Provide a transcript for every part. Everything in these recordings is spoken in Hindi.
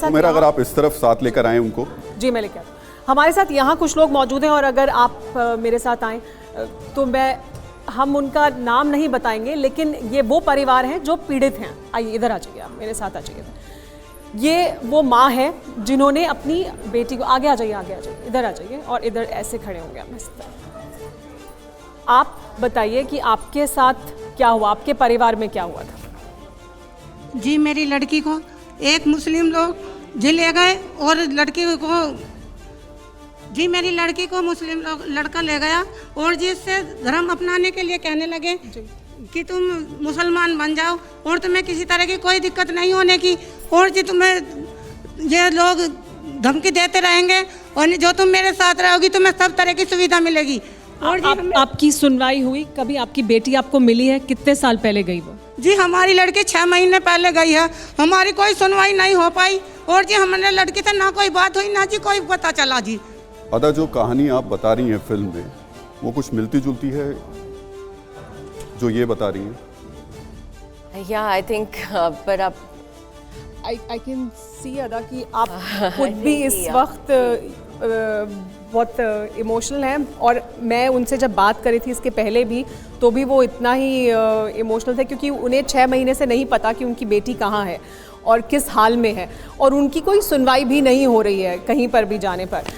साथ मेरा अगर आप इस तरफ साथ लेकर आए उनको। जी मैं लेकर हमारे साथ यहाँ कुछ लोग मौजूद हैं और अगर आप मेरे साथ आएँ तो हम उनका नाम नहीं बताएंगे, लेकिन ये वो परिवार हैं जो पीड़ित हैं। आइए इधर आ जाइए, आप मेरे साथ आ जाइए। ये वो माँ है जिन्होंने अपनी बेटी को, आगे आ जाइए, आगे आ जाइए, इधर आ जाइए और इधर ऐसे खड़े होंगे आप। आप बताइए कि आपके साथ क्या हुआ, आपके परिवार में क्या हुआ था? जी मेरी लड़की को एक मुस्लिम लोग जी ले गए और लड़की को, जी मेरी लड़की को मुस्लिम लोग लड़का ले गया और जी इससे धर्म अपनाने के लिए कहने लगे कि तुम मुसलमान बन जाओ और तुम्हें किसी तरह की कोई दिक्कत नहीं होने की, और जी तुम्हें ये लोग धमकी देते रहेंगे और जो तुम मेरे साथ रहोगी तुम्हें सब तरह की सुविधा मिलेगी। और जी आपकी सुनवाई हुई कभी? आपकी बेटी आपको मिली है? कितने साल पहले गई वो? जी हमारी लड़की 6 महीने पहले गई है, हमारी कोई सुनवाई नहीं हो पाई और जी हमारे लड़की से ना कोई बात हुई ना जी कोई पता चला। जी अदा, जो कहानी आप बता रही हैं फिल्म में, वो कुछ मिलती जुलती है जो ये बता रही हैं? या आई थिंक पर आप आई कैन सी अदा कि आप खुद भी इस वक्त बहुत इमोशनल हैं, और मैं उनसे जब बात करी थी इसके पहले भी तो भी वो इतना ही इमोशनल थे, क्योंकि उन्हें 6 महीने से नहीं पता कि उनकी बेटी कहाँ है और किस हाल में है, और उनकी कोई सुनवाई भी नहीं हो रही है कहीं पर भी जाने पर।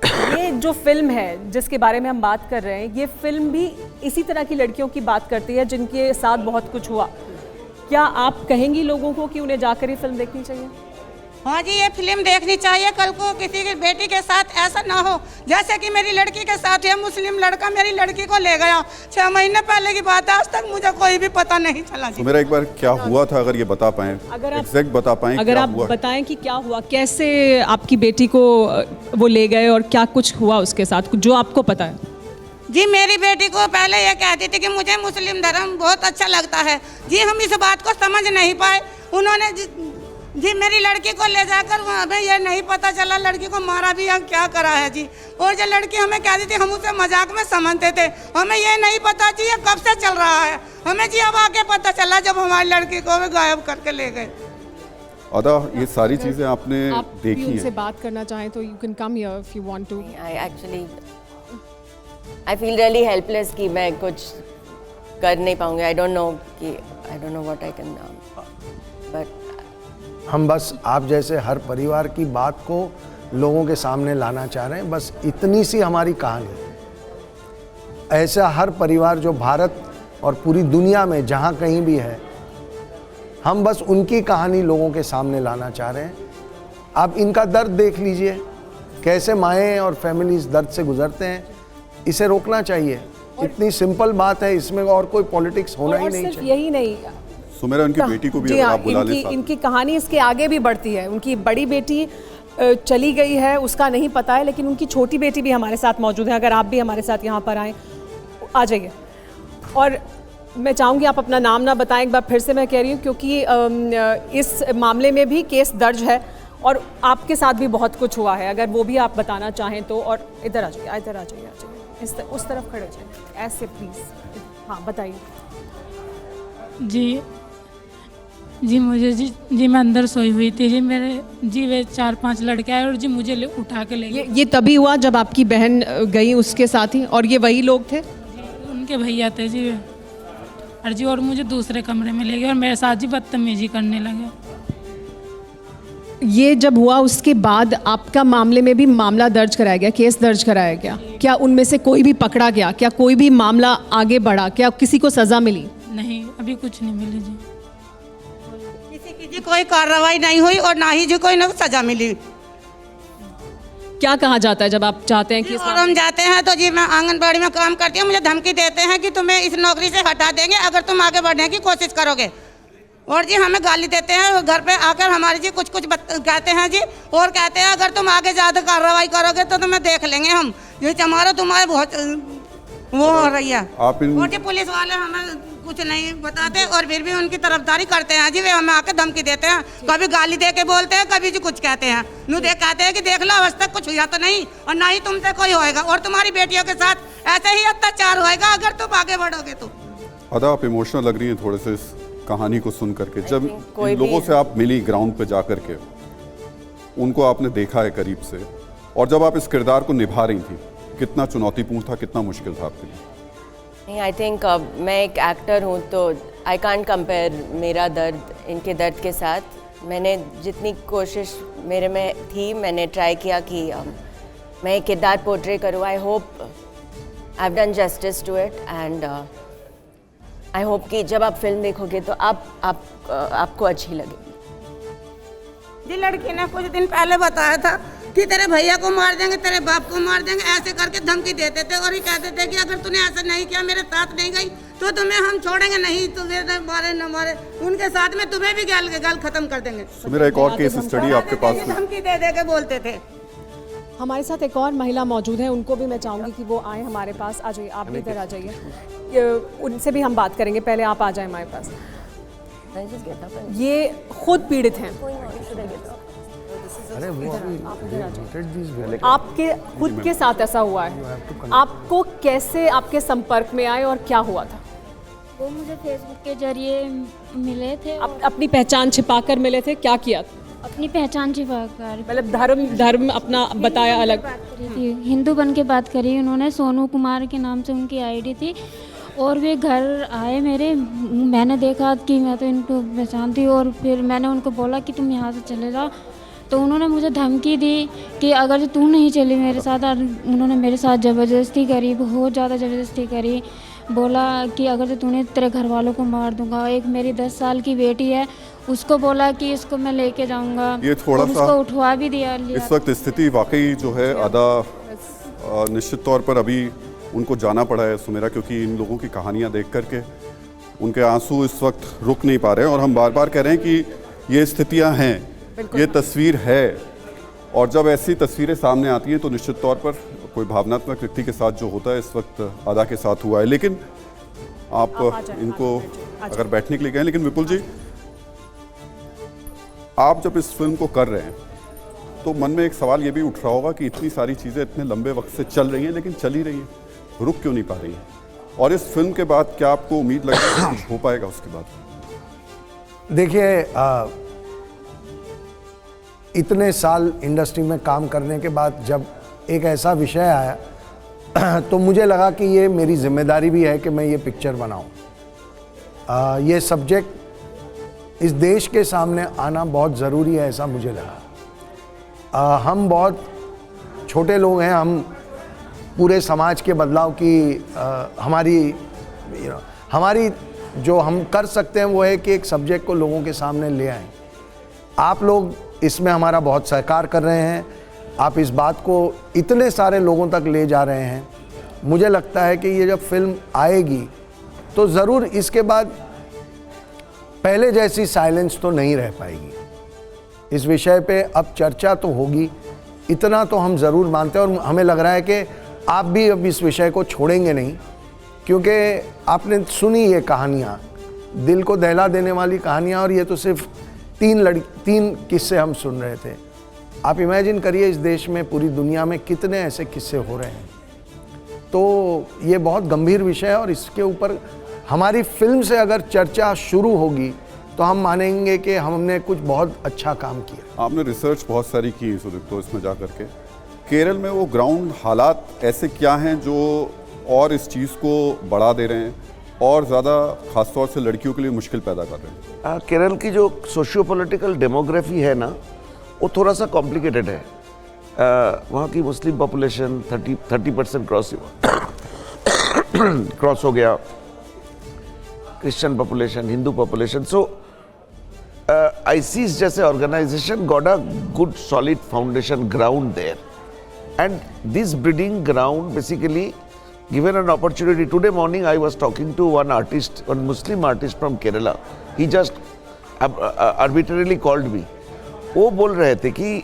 ये जो फिल्म है जिसके बारे में हम बात कर रहे हैं, ये फिल्म भी इसी तरह की लड़कियों की बात करती है जिनके साथ बहुत कुछ हुआ। क्या आप कहेंगी लोगों को कि उन्हें जाकर ये फिल्म देखनी चाहिए? हाँ जी, ये फिल्म देखनी चाहिए। कल को किसी की बेटी के साथ ऐसा ना हो जैसे कि मेरी लड़की के साथ है। मुस्लिम लड़का मेरी लड़की को ले गया, 6 महीने पहले की बात है, आज तक मुझे कोई भी पता नहीं चला। तो मेरा एक बार क्या हुआ था, अगर ये बता पाएं, अगर आप एग्जैक्ट बता पाएं, अगर आप बताएं कि क्या हुआ, कैसे आपकी बेटी को वो ले गए और क्या कुछ हुआ उसके साथ, जो आपको पता है। जी मेरी बेटी को पहले ये कहती थी कि मुझे मुस्लिम धर्म बहुत अच्छा लगता है। जी हम इस बात को समझ नहीं पाए। उन्होंने जी मेरी लड़की को ले जाकर हमें ये नहीं पता चला, लड़की को मारा भी या क्या करा है जी। और जो लड़की हमें कहती थी हम उसे मजाक में समझते थे, हमें ये नहीं पता जी ये कब से चल रहा है। हमें जी अब आके पता चला जब हमारी लड़की को गायब करके ले गए। अदा, ये सारी चीजें आपने देखी हैं। उनसे बात करना चाहें तो you can come here if you want to. I feel really helpless कि मैं कुछ कर नहीं पाऊंगी। I don't know what I can but हम बस आप जैसे हर परिवार की बात को लोगों के सामने लाना चाह रहे हैं, बस इतनी सी हमारी कहानी। ऐसा हर परिवार जो भारत और पूरी दुनिया में जहाँ कहीं भी है, हम बस उनकी कहानी लोगों के सामने लाना चाह रहे हैं। आप इनका दर्द देख लीजिए, कैसे माएँ और फैमिलीज दर्द से गुजरते हैं। इसे रोकना चाहिए, इतनी सिंपल बात है, इसमें और कोई पॉलिटिक्स होना ही नहीं चाहिए। यही नहीं, सुमेरा, उनकी बेटी को भी अगर आप बुला लें। इनकी कहानी इसके आगे भी बढ़ती है। उनकी बड़ी बेटी चली गई है, उसका नहीं पता है, लेकिन उनकी छोटी बेटी भी हमारे साथ मौजूद है। अगर आप भी हमारे साथ यहाँ पर आएँ, आ जाइए। और मैं चाहूँगी आप अपना नाम ना बताएं, एक बार फिर से मैं कह रही हूँ, क्योंकि इस मामले में भी केस दर्ज है और आपके साथ भी बहुत कुछ हुआ है। अगर वो भी आप बताना चाहें तो। और इधर आ जाइए, इधर आ जाइए, उस तरफ खड़े हो जाइए, ऐसे प्लीज़। हाँ बताइए। जी मुझे जी मैं अंदर सोई हुई थी जी, मेरे जी वे 4-5 लड़के आए और जी मुझे उठा के ले गए। ये तभी हुआ जब आपकी बहन गई उसके साथ ही? और ये वही लोग थे? उनके भैया थे जी और जी, और मुझे दूसरे कमरे में ले गए और मेरे साथ जी बदतमीजी करने लगे। ये जब हुआ उसके बाद आपका मामले में भी मामला दर्ज कराया गया, केस दर्ज कराया गया? क्या उनमें से कोई भी पकड़ा गया? क्या कोई भी मामला आगे बढ़ा? क्या किसी को सज़ा मिली? नहीं, अभी कुछ नहीं मिली जी। किसी की जी कोई कार्रवाई नहीं हुई और ना ही जी कोई सजा मिली। क्या कहा जाता है जब आप चाहते हैं कि और हम जाते हैं तो जी मैं आंगनबाड़ी में काम करती हूँ, मुझे धमकी देते हैं कि तुम्हें इस नौकरी से हटा देंगे अगर तुम आगे बढ़ने की कोशिश करोगे। और जी हमें गाली देते हैं, घर पे आकर हमारी जी कुछ कहते हैं जी, और कहते हैं अगर तुम आगे ज़्यादा कार्रवाई करोगे तो तुम्हें देख लेंगे हम। ये तुम्हारे बहुत वो हो रही है। और जी पुलिस वाले हमें कुछ नहीं बताते और फिर भी उनकी तरफदारी करते हैं जी। वे हमें आके धमकी देते हैं, कभी गाली दे के बोलते हैं, कभी जी कुछ कहते हैं। कहते हैं कि देख लो आज तक कुछ हुआ तो नहीं और ना ही तुमसे कोई होएगा और तुम्हारी बेटियों के साथ ऐसे ही अत्याचार होएगा अगर तुम आगे बढ़ोगे तो। अदा, आप इमोशनल लग रही हैं थोड़े से इस कहानी को सुन करके। जब इन लोगों से आप मिली ग्राउंड पे जा करके, उनको आपने देखा है करीब से, और जब आप इस किरदार को निभा रही थी, कितना चुनौतीपूर्ण था, कितना मुश्किल था आपके लिए? नहीं, आई थिंक मैं एक एक्टर हूँ तो आई कांट कंपेयर मेरा दर्द इनके दर्द के साथ। मैंने जितनी कोशिश मेरे में थी, मैंने ट्राई किया कि मैं एक किरदार पोर्ट्रे करूँ। I hope I have done justice to it and I hope कि जब आप फिल्म देखोगे तो आपको अच्छी लगेगी। जी लड़की ने कुछ दिन पहले बताया था कि तेरे भैया को मार देंगे, तेरे बाप को मार देंगे, ऐसे करके धमकी देते थे और ये कहते थे कि अगर तूने ऐसा नहीं किया, मेरे साथ नहीं गई तो तुम्हें हम छोड़ेंगे नहीं, तुम्हें मारे न मारे, उनके साथ में तुम्हें भी गल खत्म कर देंगे। तो मेरा एक और केस स्टडी आपके पास में, धमकी दे दे के बोलते थे। हमारे साथ एक और महिला मौजूद है, उनको भी मैं चाहूँगी कि वो आए हमारे पास। आ जाइए, आप भी इधर आ जाइए, उनसे भी हम बात करेंगे। पहले आप आ जाए हमारे पास। ये खुद पीड़ित हैं। अरे वो अभी आपके खुद के साथ ऐसा हुआ है, आपको कैसे आपके संपर्क में आए और क्या हुआ था? वो मुझे फेसबुक के जरिए मिले थे। अपनी पहचान छिपाकर मिले थे, क्या किया था? अपनी पहचान छिपाकर, मतलब धर्म अपना बताया अलग? हिंदू बन के बात करी उन्होंने। सोनू कुमार के नाम से उनकी आईडी थी और वे घर आए मेरे। मैंने देखा कि मैं तो इनको पहचानती हूँ और फिर मैंने उनको बोला कि तुम यहाँ से चले जाओ, तो उन्होंने मुझे धमकी दी कि अगर तू नहीं चली मेरे साथ, और उन्होंने मेरे साथ ज़बरदस्ती करी, बहुत ज़्यादा ज़बरदस्ती करी। बोला कि अगर तूने तेरे घर वालों को मार दूंगा। एक मेरी 10 साल की बेटी है, उसको बोला कि इसको मैं लेके जाऊंगा। ये थोड़ा सा उसको उठवा भी दिया। इस वक्त स्थिति वाकई जो है आधा निश्चित तौर पर अभी उनको जाना पड़ा है सुमेरा, क्योंकि इन लोगों की कहानियां देख करके उनके आंसू इस वक्त रुक नहीं पा रहे हैं। और हम बार बार कह रहे हैं कि ये स्थितियां हैं, ये तस्वीर है, और जब ऐसी तस्वीरें सामने आती हैं तो निश्चित तौर पर कोई भावनात्मक व्यक्ति के साथ जो होता है, इस वक्त आदा के साथ हुआ है। लेकिन आप इनको अगर बैठने के लिए कहें, लेकिन विपुल जी, आप जब इस फिल्म को कर रहे हैं तो मन में एक सवाल ये भी उठ रहा होगा कि इतनी सारी चीज़ें इतने लंबे वक्त से चल रही हैं, लेकिन चल ही रही हैं, रुक क्यों नहीं पा रही हैं? और इस फिल्म के बाद क्या आपको उम्मीद लग रही है कुछ हो पाएगा उसके बाद? देखिए, इतने साल इंडस्ट्री में काम करने के बाद जब एक ऐसा विषय आया तो मुझे लगा कि ये मेरी जिम्मेदारी भी है कि मैं ये पिक्चर बनाऊं। ये सब्जेक्ट इस देश के सामने आना बहुत ज़रूरी है, ऐसा मुझे लगा। हम बहुत छोटे लोग हैं, हम पूरे समाज के बदलाव की हमारी जो हम कर सकते हैं वो है कि एक सब्जेक्ट को लोगों के सामने ले आएं। आप लोग इसमें हमारा बहुत सहकार कर रहे हैं, आप इस बात को इतने सारे लोगों तक ले जा रहे हैं। मुझे लगता है कि ये जब फिल्म आएगी तो ज़रूर इसके बाद पहले जैसी साइलेंस तो नहीं रह पाएगी। इस विषय पे अब चर्चा तो होगी, इतना तो हम ज़रूर मानते हैं। और हमें लग रहा है कि आप भी अब इस विषय को छोड़ेंगे नहीं, क्योंकि आपने सुनी ये कहानियाँ, दिल को दहला देने वाली कहानियाँ, और ये तो सिर्फ 3 किस्से हम सुन रहे थे। आप इमेजिन करिए इस देश में, पूरी दुनिया में कितने ऐसे किस्से हो रहे हैं। तो ये बहुत गंभीर विषय है और इसके ऊपर हमारी फिल्म से अगर चर्चा शुरू होगी तो हम मानेंगे कि हमने कुछ बहुत अच्छा काम किया। आपने रिसर्च बहुत सारी की सुदीप्तो इसमें जा करके, केरल में वो ग्राउंड हालात ऐसे क्या हैं जो और इस चीज़ को बढ़ा दे रहे हैं और ज़्यादा ख़ासतौर से लड़कियों के लिए मुश्किल पैदा कर रहे हैं? केरल की जो सोशियो पॉलिटिकल डेमोग्राफी है ना, वो थोड़ा सा कॉम्प्लिकेटेड है। वहाँ की मुस्लिम पॉपुलेशन 30% क्रॉस हो गया, Christian population, Hindu population. So ISIS जैसे organisation got a good solid foundation ground there, and this breeding ground basically given an opportunity. Today morning I was talking to one artist, one Muslim artist from Kerala. He just arbitrarily called me. वो बोल रहे थे कि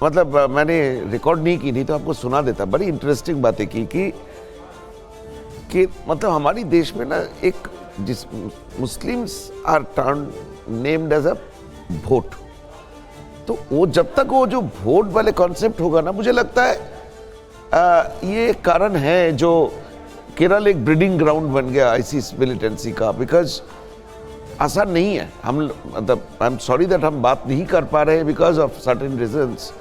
मतलब मैंने रिकॉर्ड नहीं की, नहीं तो आपको सुना देता। बड़ी इंटरेस्टिंग बातें की कि मतलब हमारी देश में ना एक जिस Muslims are turn named as a vote, तो वो जब तक वो जो वोट वाले कॉन्सेप्ट होगा ना, मुझे लगता है ये कारण है जो केरल एक ब्रीडिंग ग्राउंड बन गया आईसिस मिलिटेंसी का। बिकॉज आसान नहीं है। हम मतलब आई एम सॉरी दैट हम बात नहीं कर पा रहे हैं बिकॉज ऑफ सर्टेन रीजंस,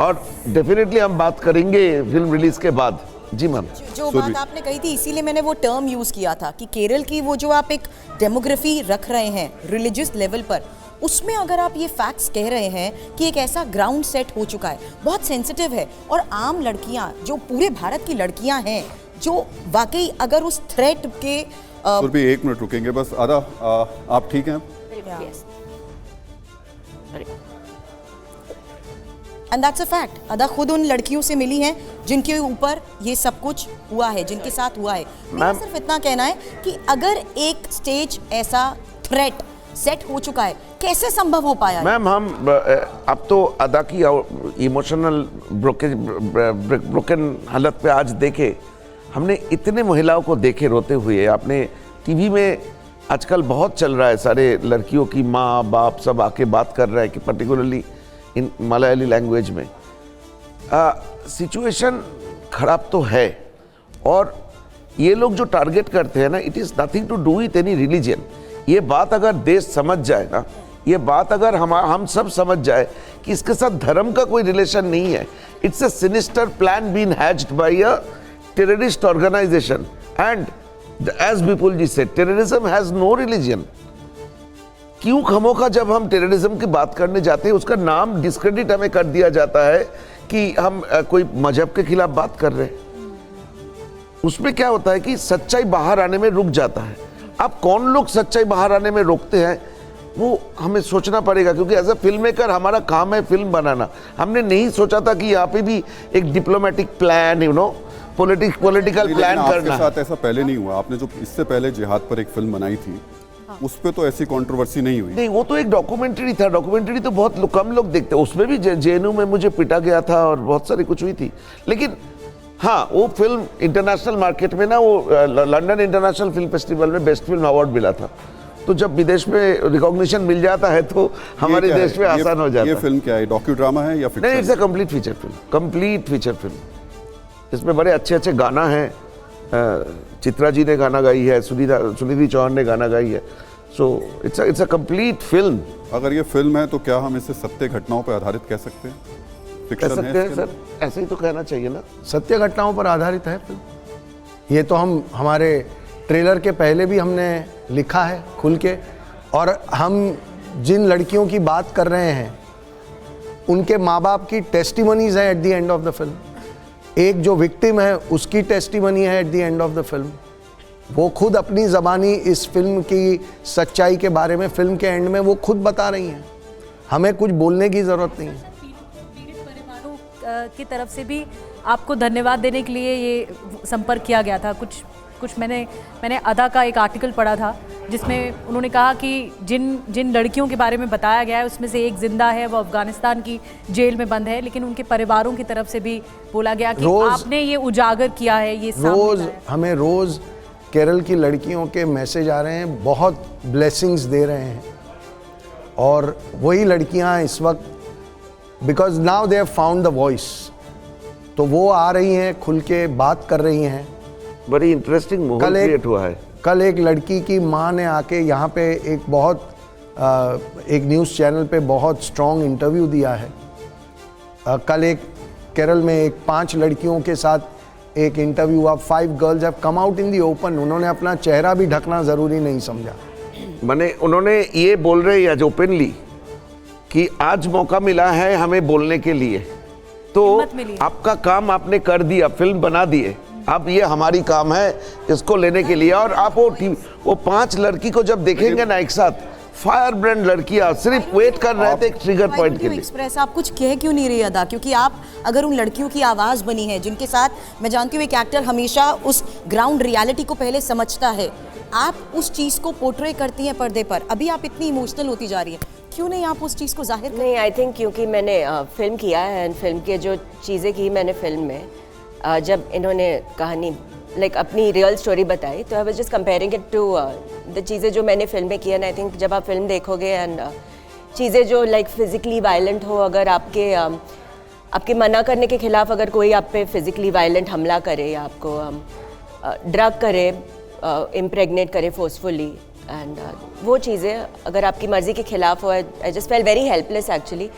और डेफिनेटली हम बात करेंगे फिल्म रिलीज के बाद। जी मैम। जो बात आपने कही थी इसीलिए मैंने वो टर्म यूज़ किया था कि केरल की वो जो आप एक डेमोग्राफी रख रहे हैं रिलीजियस लेवल पर, उसमें अगर आप ये फैक्ट्स कह रहे हैं कि एक ऐसा ग्राउंड सेट हो चुका है, बहुत सेंसिटिव है, और आम लड़कियां जो पूरे भारत की लड़कियां हैं जो वाकई अगर उस थ्रेट के सुरभि 1 मिनट रुकेंगे बस। आदा आप ठीक हैं? And that's a fact. अदा खुद उन लड़कियों से मिली हैं जिनके ऊपर ये सब कुछ हुआ है, जिनके साथ हुआ है। मेरा सिर्फ इतना कहना है कि अगर एक स्टेज ऐसा थ्रेट सेट हो चुका है, कैसे संभव हो पाया? मैम हम अब तो अदा की इमोशनल ब्रोकन हालत पे आज देखे, हमने इतने महिलाओं को देखे रोते हुए। आपने टीवी में आजकल बहुत चल रहा है, सारे लड़कियों की माँ बाप सब आके बात कर रहा है कि पर्टिकुलरली इन मलयाली लैंग्वेज में सिचुएशन खराब तो है। और ये लोग जो टारगेट करते हैं ना, it is nothing to do with any religion. ये बात अगर देश समझ जाए ना, ये बात अगर हम सब समझ जाए कि इसके साथ धर्म का कोई रिलेशन नहीं है, it's a sinister plan been hatched by a terrorist organisation, and as Vipul ji said, terrorism has no religion. क्यों खमोखा जब हम टेररिज्म की बात करने जाते हैं उसका नाम डिस्क्रेडिट हमें कर दिया जाता है कि हम कोई मजहब के खिलाफ बात कर रहे हैं। उसमें क्या होता है कि सच्चाई बाहर आने में रुक जाता है। अब कौन लोग सच्चाई बाहर आने में रोकते हैं वो हमें सोचना पड़ेगा, क्योंकि एज अ फिल्म मेकर हमारा काम है फिल्म बनाना। हमने नहीं सोचा था कि यहाँ पे भी एक diplomatic plan, you know, political plan करना। आपके साथ ऐसा पहले नहीं हुआ? आपने जो इससे पहले जिहाद पर एक फिल्म बनाई थी, उस पे तो ऐसी कंट्रोवर्सी नहीं हुई? नहीं, वो तो एक डॉक्यूमेंट्री था। डॉक्यूमेंट्री तो बहुत कम लोग देखते हैं। उसमें भी जेएनयू में मुझे पिटा गया था और बहुत सारी कुछ हुई थी। लेकिन हाँ, वो फिल्म इंटरनेशनल मार्केट में ना, वो लंदन इंटरनेशनल फिल्म फेस्टिवल में बेस्ट फिल्म अवार्ड मिला था। तो जब विदेश में रिकॉग्निशन मिल जाता है तो हमारे देश में आसान हो जाता है। ये फिल्म क्या है, डॉक्यू ड्रामा है या फिक्शन? नहीं, it's a complete feature film, complete feature film. इसमें बड़े अच्छे अच्छे गाना हैं। चित्रा जी ने गाना गाई है, सुनिधि चौहान ने गाना गाई है। So it's a complete film. अगर ये फिल्म है तो क्या हम इसे सत्य घटनाओं पर आधारित कह सकते हैं? कह सकते हैं सर, ऐसे ही तो कहना चाहिए ना। सत्य घटनाओं पर आधारित है फिल्म। ये तो हम हमारे ट्रेलर के पहले भी हमने लिखा है खुल के, और हम जिन लड़कियों की बात कर रहे हैं उनके माँ बाप की टेस्टिमनीज है at the end of the film. एक जो विक्टिम है उसकी टेस्टिमनी है at the end of the film. वो खुद अपनी ज़बानी इस फिल्म की सच्चाई के बारे में फिल्म के एंड में वो खुद बता रही हैं। हमें कुछ बोलने की ज़रूरत नहीं है। पीड़ित परिवारों की तरफ से भी आपको धन्यवाद देने के लिए ये संपर्क किया गया था। कुछ मैंने अदा का एक आर्टिकल पढ़ा था जिसमें उन्होंने कहा कि जिन लड़कियों के बारे में बताया गया है उसमें से एक जिंदा है, वो अफगानिस्तान की जेल में बंद है, लेकिन उनके परिवारों की तरफ से भी बोला गया कि आपने ये उजागर किया है, ये हमें रोज़ केरल की लड़कियों के मैसेज आ रहे हैं, बहुत ब्लेसिंग्स दे रहे हैं। और वही लड़कियां इस वक्त, because now they have found the voice, तो वो आ रही हैं, खुल के बात कर रही हैं। बड़ी इंटरेस्टिंग माहौल क्रिएट हुआ है। कल एक लड़की की माँ ने आके यहाँ पे एक एक न्यूज़ चैनल पे बहुत स्ट्रॉन्ग इंटरव्यू दिया है। कल एक केरल में 5 लड़कियों के साथ एक इंटरव्यू हुआ। 5 girls have come out in the open. उन्होंने अपना चेहरा भी ढकना ज़रूरी नहीं समझा। मैंने उन्होंने ये बोल रहे हैं आज ओपनली कि आज मौका मिला है हमें बोलने के लिए, तो आपका काम आपने कर दिया, फिल्म बना दिए, अब ये हमारी काम है इसको लेने के लिए। और आप वो 5 लड़की को जब देखेंगे ना एक साथ, फायर ब्रांड लड़कियां सिर्फ वेट कर रहे थे एक ट्रिगर पॉइंट के लिए। एक्सप्रेस आप कुछ कह क्यों नहीं रही अदा? क्योंकि आप अगर उन लड़कियों की आवाज़ बनी है जिनके साथ, मैं जानती हूँ एक एक्टर हमेशा उस ग्राउंड रियलिटी को पहले समझता है, आप उस चीज़ को पोर्ट्रे करती हैं पर्दे पर। अभी आप इतनी इमोशनल होती जा रही है, क्यों नहीं आप उस चीज़ को जाहिर नहीं, आई थिंक क्योंकि मैंने फिल्म किया है एंड फिल्म के जो चीज़ें की मैंने फिल्म में, जब इन्होंने कहानी अपनी रियल स्टोरी बताई, तो I was just comparing it to the चीज़ें जो मैंने फिल्म में की। एंड आई थिंक जब आप फिल्म देखोगे एंड चीज़ें जो फिज़िकली वायलेंट हो, अगर आपके मना करने के खिलाफ अगर कोई आप पे फिज़िकली वायलेंट हमला करे या आपको ड्रग करे, इम्प्रेगनेट करे फोर्सफुली, एंड वो चीज़ें अगर आपकी मर्ज़ी के खिलाफ हो, I just felt very helpless actually.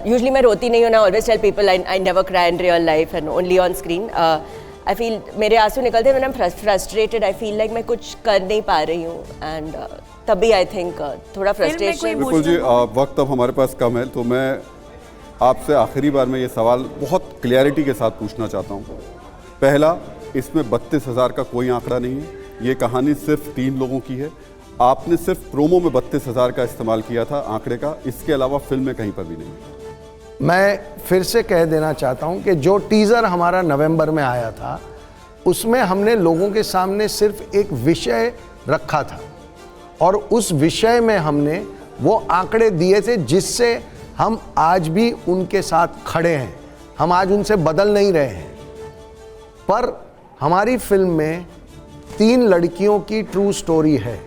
Usually मैं रोती नहीं हूँ ना, always tell people I never cry in real life and only on screen. I feel मेरे आंसू निकलते हैं when I'm frustrated. I feel like मैं कुछ कर नहीं पा रही हूँ एंड तभी आई थिंक थोड़ा फ्रस्ट्रेशन. बिल्कुल जी, वक्त अब हमारे पास कम है, तो मैं आपसे आखिरी बार में ये सवाल बहुत क्लियरिटी के साथ पूछना चाहता हूँ. पहला, इसमें 32,000 का कोई आंकड़ा नहीं है. ये कहानी सिर्फ 3 लोगों की है. आपने सिर्फ प्रोमो में 32,000 का इस्तेमाल किया था आंकड़े का, इसके अलावा फिल्म में कहीं पर भी नहीं. मैं फिर से कह देना चाहता हूं कि जो टीज़र हमारा नवंबर में आया था उसमें हमने लोगों के सामने सिर्फ एक विषय रखा था और उस विषय में हमने वो आंकड़े दिए थे जिससे हम आज भी उनके साथ खड़े हैं. हम आज उनसे बदल नहीं रहे हैं. पर हमारी फिल्म में 3 लड़कियों की ट्रू स्टोरी है